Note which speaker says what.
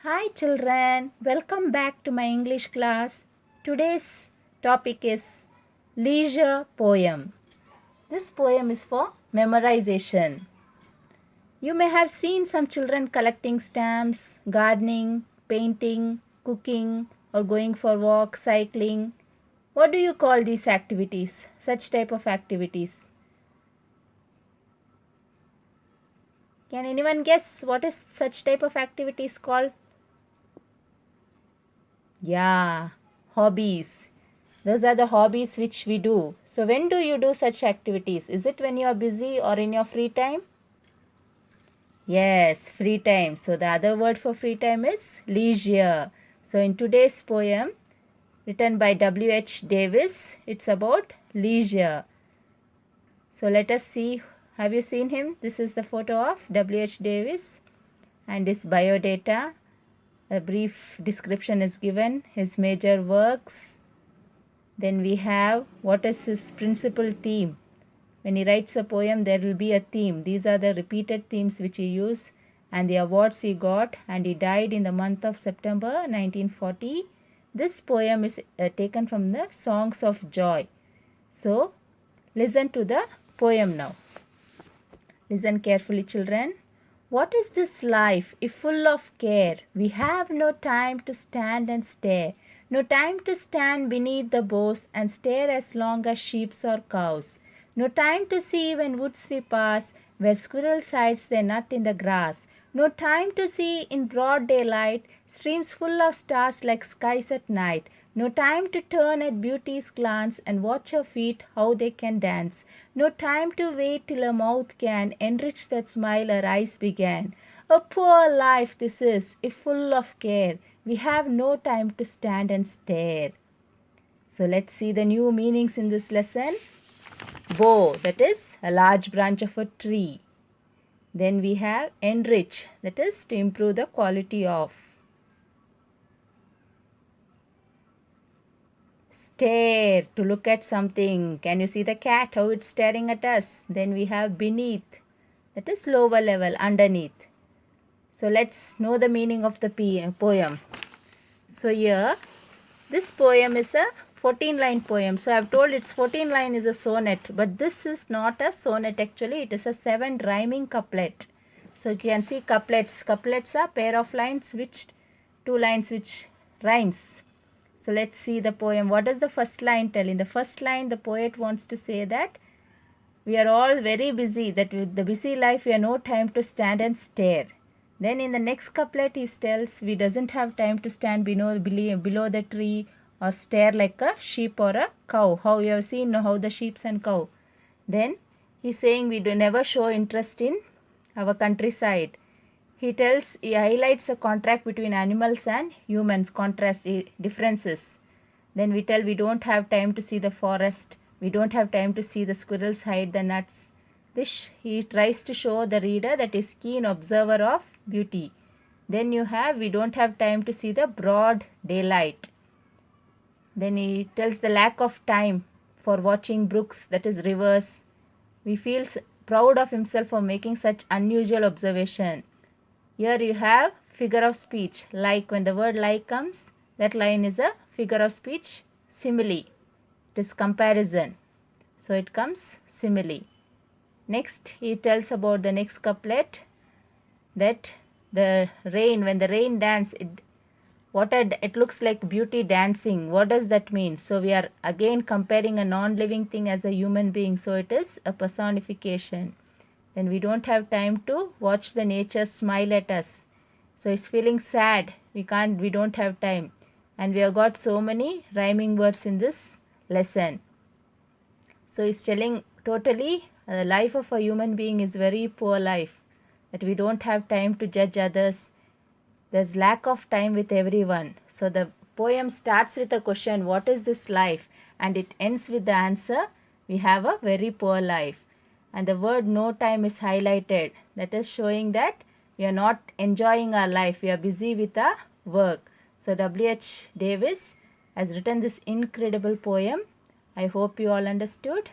Speaker 1: Hi children, welcome back to my English class. Today's topic is leisure poem. This poem is for memorization. You may have seen some children collecting stamps, gardening, painting, cooking, or going for walk, cycling. What do you call these activities? Such type of activities. Can anyone guess what is such type of activities called? Yeah, hobbies. Those are the hobbies which we do. So when do you do such activities? Is it when you are busy or in your free time? Yes, free time. So the other word for free time is leisure. So in today's poem written by W.H. Davis, it's about leisure. So let us see. Have you seen him? This is the photo of W.H. Davis and his biodata. A brief description is given. His major works. Then we have what is his principal theme. When he writes a poem, there will be a theme. These are the repeated themes which he used and the awards he got, and he died in the month of September 1940. This poem is taken from the Songs of Joy. So, listen to the poem now. Listen carefully, children. What is this life if full of care? We have no time to stand and stare, no time to stand beneath the boughs and stare as long as sheep or cows, no time to see when woods we pass, where squirrels hides their nut in the grass, no time to see in broad daylight streams full of stars like skies at night, no time to turn at beauty's glance and watch her feet how they can dance, no time to wait till her mouth can enrich that smile her eyes began. A poor life this is, if full of care, we have no time to stand and stare. So let's see the new meanings in this lesson. Bough, that is a large branch of a tree. Then we have enrich, that is to improve the quality of. Stare, to look at something. Can you see the cat, how it's staring at us? Then we have beneath, that is lower level, underneath. So let's know the meaning of the poem. So here, this poem is a 14-line poem. So I've told it's 14 line is a sonnet, but this is not a sonnet actually. It is a 7 rhyming couplet. So you can see couplets. Couplets are pair of lines which, two lines which rhymes. So let's see the poem. What does the first line tell? In the first line, the poet wants to say that we are all very busy, that with the busy life we have no time to stand and stare. Then in the next couplet he tells we doesn't have time to stand below the tree or stare like a sheep or a cow. How you have seen how the sheep and cow. Then he's saying we do never show interest in our countryside. He highlights a contrast between animals and humans, differences. Then we tell we don't have time to see the forest. We don't have time to see the squirrels hide the nuts. This he tries to show the reader that is keen observer of beauty. Then you have we don't have time to see the broad daylight. Then he tells the lack of time for watching brooks, that is rivers. He feels proud of himself for making such unusual observation. Here you have figure of speech. Like, when the word like comes, that line is a figure of speech. Simile. It is comparison. So it comes simile. Next he tells about the next couplet, that the rain, when the rain dance, it looks like beauty dancing. What does that mean? So we are again comparing a non-living thing as a human being. So it is a personification. Then we don't have time to watch the nature smile at us. So it's feeling sad. We don't have time. And we have got so many rhyming words in this lesson. So it's telling totally the life of a human being is very poor life. That we don't have time to judge others. There's lack of time with everyone. So the poem starts with a question, what is this life? And it ends with the answer, we have a very poor life. And the word no time is highlighted. That is showing that we are not enjoying our life. We are busy with our work. So W.H. Davis has written this incredible poem. I hope you all understood.